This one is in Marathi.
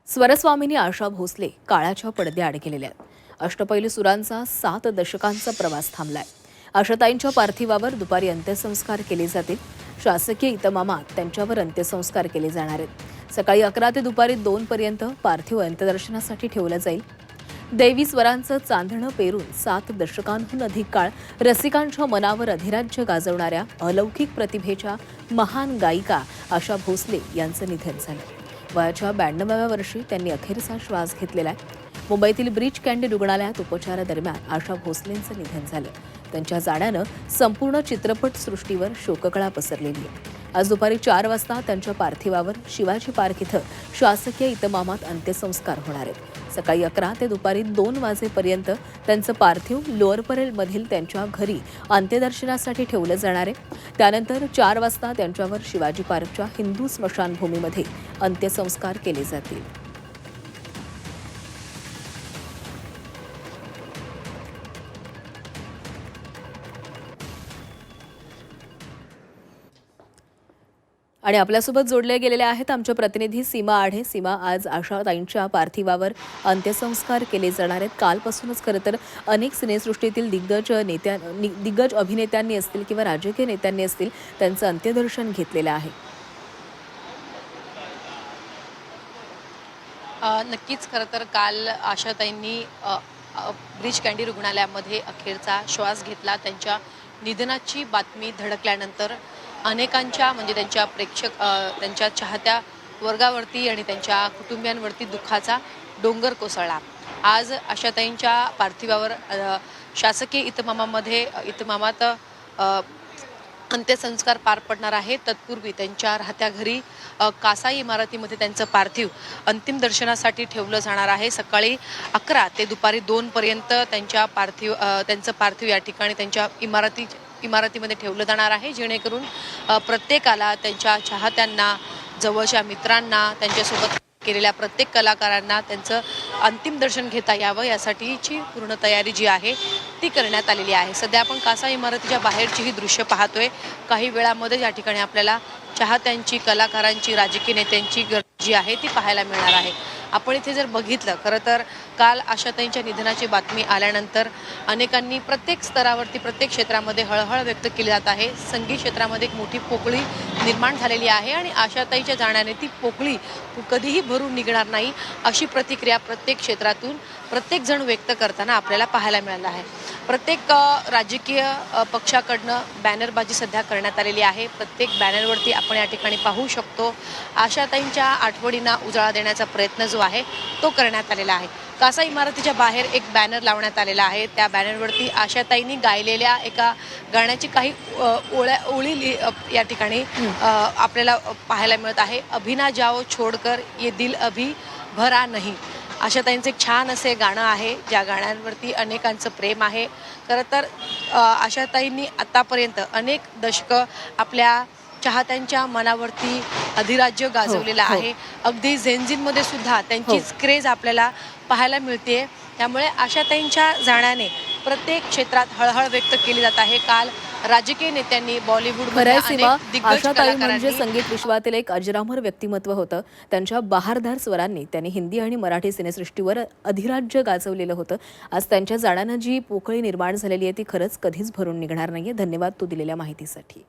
स्वरस्वामिनी आशा भोसले काळाच्या पडद्याआड गेलेल्या आहेत. अष्टपैलू सुरांचा 7 दशकांचा प्रवास थांबलाय. आशाताईंच्या पार्थिवावर दुपारी अंत्यसंस्कार केले जातील. शासकीय इतमामात त्यांच्यावर अंत्यसंस्कार केले जाणार आहेत. सकाळी 11 ते दुपारी 2 पर्यंत पार्थिव अंत्यदर्शनासाठी ठेवलं जाईल. दैवी स्वरांचं चांदणं पेरून 7 दशकांहून अधिक काळ रसिकांच्या मनावर अधिराज्य गाजवणाऱ्या अलौकिक प्रतिभेच्या महान गायिका आशा भोसले यांचं निधन झालं. वयाच्या 92व्या वर्षी त्यांनी अखेरचा श्वास घेतलेला आहे. मुंबईतील ब्रीच कँडी रुग्णालयात उपचारादरम्यान आशा भोसलेंचं निधन झालं. त्यांच्या जाण्यानं संपूर्ण चित्रपटसृष्टीवर शोककळा पसरलेली आहे. आज दुपारी 4 वाजता त्यांच्या पार्थिवावर शिवाजी पार्क इथं शासकीय इतमामात अंत्यसंस्कार होणार आहेत. सकाळी 11 ते दुपारी 2 वाजेपर्यंत त्यांचं पार्थिव लोअर परेलमधील त्यांच्या घरी अंत्यदर्शनासाठी ठेवलं जाणार आहे. त्यानंतर 4 वाजता त्यांच्यावर शिवाजी पार्कच्या हिंदू स्मशानभूमीमध्ये अंत्यसंस्कार केले जातील. आणि आपल्यासोबत जोडले गेलेले आहेत आमचे प्रतिनिधी सीमा आढे. सीमा, आज आशाताईंच्या पार्थिवावर अंत्यसंस्कार केले जाणार आहेत. कालपासूनच खरं तर अनेक सिनेसृष्टीतील दिग्गज अभिनेत्यांनी असतील किंवा राजकीय नेत्यांनी असतील त्यांचं अंत्यदर्शन घेतलेलं आहे. नक्कीच खरं तर काल आशाताईंनी ब्रीच कँडी रुग्णालयामध्ये अखेरचा श्वास घेतला. त्यांच्या निधनाची बातमी धडकल्यानंतर अनेकांच्या म्हणजे त्यांच्या चाहत्या वर्गावरती आणि त्यांच्या कुटुंबियांवरती दुःखाचा डोंगर कोसळला. आज आशाताईंच्या पार्थिवावर शासकीय इतमामात अंत्यसंस्कार पार पडणार आहे. तत्पूर्वी त्यांच्या राहत्या घरी कासाई इमारतीमध्ये त्यांचं पार्थिव अंतिम दर्शनासाठी ठेवलं जाणार आहे. सकाळी 11 ते दुपारी 2 पर्यंत त्यांचं पार्थिव या ठिकाणी त्यांच्या इमारतीमध्ये ठेवलं जाणार आहे, जेणेकरून प्रत्येकाला, त्यांच्या चाहत्यांना, जवळच्या मित्रांना, त्यांच्यासोबत केलेल्या प्रत्येक कलाकारांना त्यांचं अंतिम दर्शन घेता यावं यासाठीची पूर्ण तयारी जी आहे ती करण्यात आलेली आहे. सध्या आपण कासा इमारतीच्या बाहेरची ही दृश्य पाहतोय. काही वेळामध्ये या ठिकाणी आपल्याला चाहत्यांची, कलाकारांची, राजकीय नेत्यांची गर्दी जी आहे ती पाहायला मिळणार आहे. आपण इथे जर बघितलं, खरं तर काल आशाताईंच्या निधनाची बातमी आल्यानंतर अनेकांनी प्रत्येक स्तरावरती, प्रत्येक क्षेत्रामध्ये हळहळ व्यक्त केली जात आहे. संगीत क्षेत्रामध्ये एक मोठी पोकळी निर्माण झालेली आहे आणि आशाताईच्या जाण्याने ती पोकळी कधीही भरून निघणार नाही अशी प्रतिक्रिया प्रत्येक क्षेत्रातून प्रत्येक जण व्यक्त करताना आपल्याला पाहायला मिळालं आहे. प्रत्येक राजकीय पक्षाकडनं बॅनरबाजी सध्या करण्यात आलेली आहे. प्रत्येक बॅनरवरती आपण या ठिकाणी पाहू शकतो आशाताईंच्या आठवणींना उजाळा देण्याचा प्रयत्न जो आहे तो करण्यात आलेला आहे. कासा इमारतीच्या बाहेर एक बॅनर लावण्यात आलेला आहे. त्या बॅनरवरती आशाताईंनी गायलेल्या एका गाण्याची काही ओळी या ठिकाणी आपल्याला पाहायला मिळत आहे. अभी ना जाओ छोडकर ये दिल अभी भरा नहीं. आशाताईंचं एक छान असे गाणं आहे, ज्या गाण्यांवरती अनेकांचं प्रेम आहे. खरं तर आशाताईंनी आतापर्यंत अनेक दशकं आपल्या चाहत्यांच्या मनावरती अधिराज्य गाजवलेलं आहे. अगदी झेनझिनमध्ये सुद्धा त्यांचीच क्रेज आपल्याला पाहायला मिळते. त्यामुळे आशाताईंच्या जाण्याने प्रत्येक क्षेत्रात हळहळ व्यक्त केली जात आहे. काल राजकीय नेत्यांनी, बॉलिवूडमध्ये आशाताई म्हणजे संगीत विश्वातील एक अजरामर व्यक्तिमत्व होतं. त्यांच्या बहारदार स्वरांनी त्यांनी हिंदी आणि मराठी सिनेसृष्टीवर अधिराज्य गाजवलेलं होतं. आज त्यांच्या जाण्यानं जी पोकळी निर्माण झालेली आहे ती खरंच कधीच भरून निघणार नाहीये. धन्यवाद तू दिलेल्या माहितीसाठी.